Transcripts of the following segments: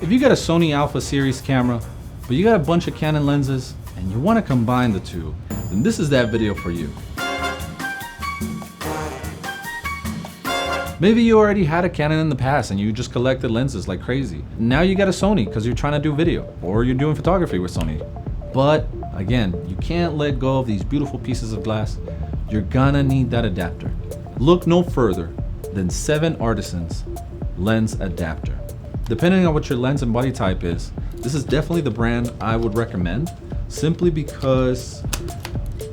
If you got a Sony Alpha series camera, but you got a bunch of Canon lenses and you want to combine the two, then this is that video for you. Maybe you already had a Canon in the past and you just collected lenses like crazy. Now you got a Sony because you're trying to do video or you're doing photography with Sony. But again, you can't let go of these beautiful pieces of glass. You're gonna need that adapter. Look no further than 7 Artisans lens adapter. Depending on what your lens and body type is, this is definitely the brand I would recommend, simply because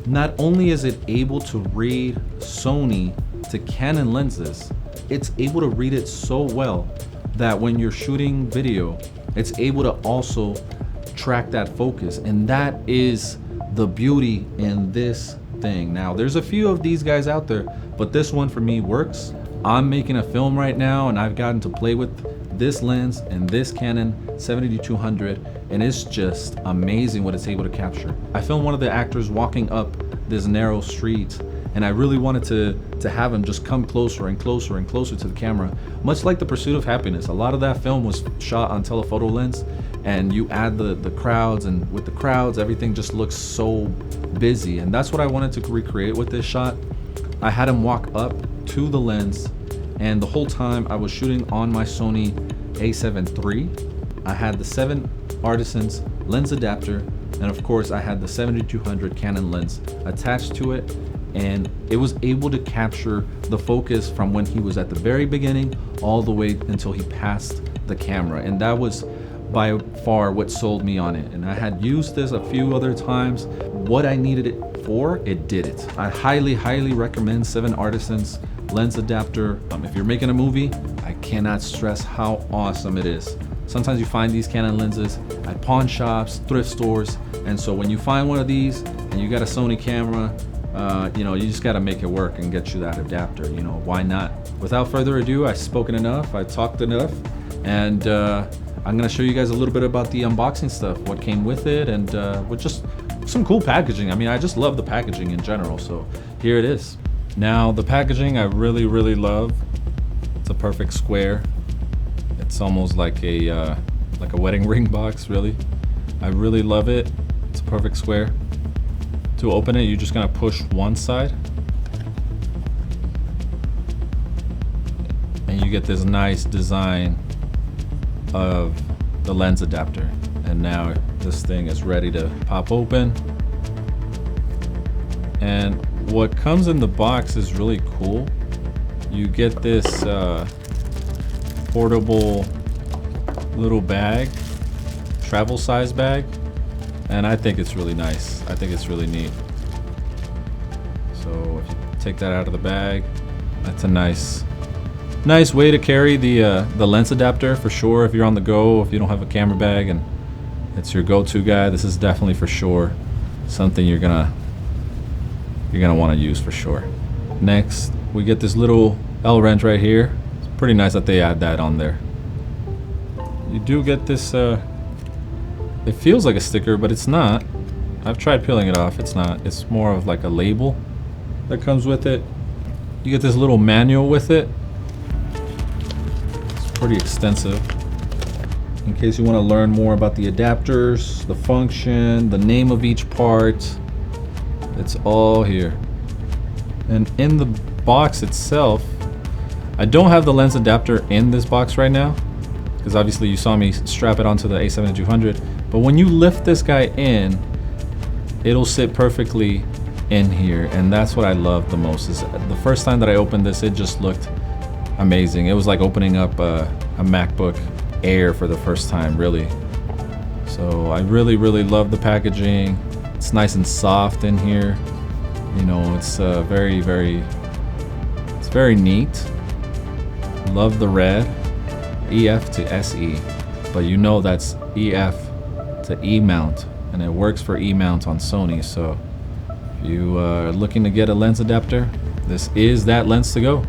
not only is it able to read Sony to Canon lenses, it's able to read it so well that when you're shooting video, it's able to also track that focus. And that is the beauty in this thing. Now, there's a few of these guys out there, but this one for me works. I'm making a film right now and I've gotten to play with this lens and this Canon 70-200, and it's just amazing what it's able to capture. I filmed one of the actors walking up this narrow street, and I really wanted to have him just come closer and closer and closer to the camera, much like The Pursuit of Happiness. A lot of that film was shot on telephoto lens, and you add the crowds, and with the crowds, everything just looks so busy, and that's what I wanted to recreate with this shot. I had him walk up to the lens, and the whole time I was shooting on my Sony a7 III. I had the 7 Artisans lens adapter, and of course I had the 70-200 Canon lens attached to it, and it was able to capture the focus from when he was at the very beginning all the way until he passed the camera, and that was by far what sold me on it. And I had used this a few other times. What I needed it for, it did it. I highly recommend 7 Artisans lens adapter. If you're making a movie, I cannot stress how awesome it is. Sometimes you find these Canon lenses at pawn shops, thrift stores, and so when you find one of these and you got a Sony camera, you just got to make it work and get you that adapter. Why not? Without further ado, I've spoken enough, I talked enough, and I'm gonna show you guys a little bit about the unboxing stuff, what came with it, and with just some cool packaging. I mean, I just love the packaging in general, so here it is. Now, the packaging I really love. It's a perfect square. It's almost like a wedding ring box, really. I really love it. It's a perfect square. To open it, you're just gonna push one side, and you get this nice design of the lens adapter. And now this thing is ready to pop open. And what comes in the box is really cool. You get this portable little bag, travel size bag, and I think it's really nice. I think it's really neat. So if you take that out of the bag, that's a nice way to carry the lens adapter for sure. If you're on the go, if you don't have a camera bag and it's your go-to guy, this is definitely for sure something you're gonna want to use for sure. Next, we get this little L wrench right here. It's pretty nice that they add that on there. You do get this, it feels like a sticker, but it's not. I've tried peeling it off, it's not. It's more of like a label that comes with it. You get this little manual with it. It's pretty extensive. In case you want to learn more about the adapters, the function, the name of each part, it's all here. And in the box itself, I don't have the lens adapter in this box right now, because obviously you saw me strap it onto the a7-200, but when you lift this guy in, it'll sit perfectly in here, and that's what I love the most. Is the first time that I opened this, it just looked amazing. It was like opening up a MacBook Air for the first time, really. So I really love the packaging. It's nice and soft in here. It's it's very neat. Love the red, EF to SE, but that's EF to E mount, and it works for E mount on Sony. So if you are looking to get a lens adapter, this is that lens to go.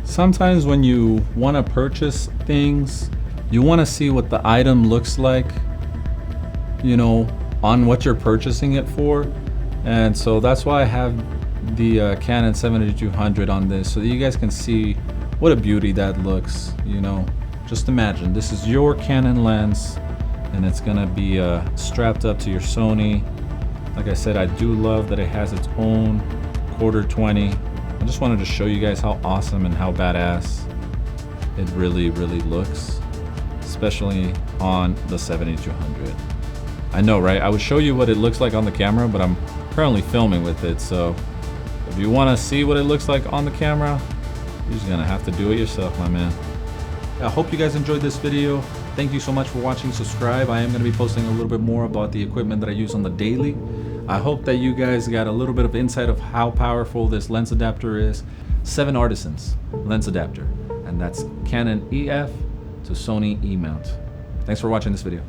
Sometimes when you want to purchase things, you want to see what the item looks like, on what you're purchasing it for. And so that's why I have the Canon 70-200 on this, so that you guys can see what a beauty that looks, Just imagine, this is your Canon lens, and it's gonna be strapped up to your Sony. Like I said, I do love that it has its own quarter 20. I just wanted to show you guys how awesome and how badass it really looks, especially on the 7200. I know, right? I would show you what it looks like on the camera, but I'm currently filming with it, so if you want to see what it looks like on the camera, you're just gonna have to do it yourself, my man. I hope you guys enjoyed this video. Thank you so much for watching. Subscribe. I am going to be posting a little bit more about the equipment that I use on the daily. I hope that you guys got a little bit of insight of how powerful this lens adapter is. 7 Artisans lens adapter, and that's Canon EF to Sony E mount. Thanks for watching this video.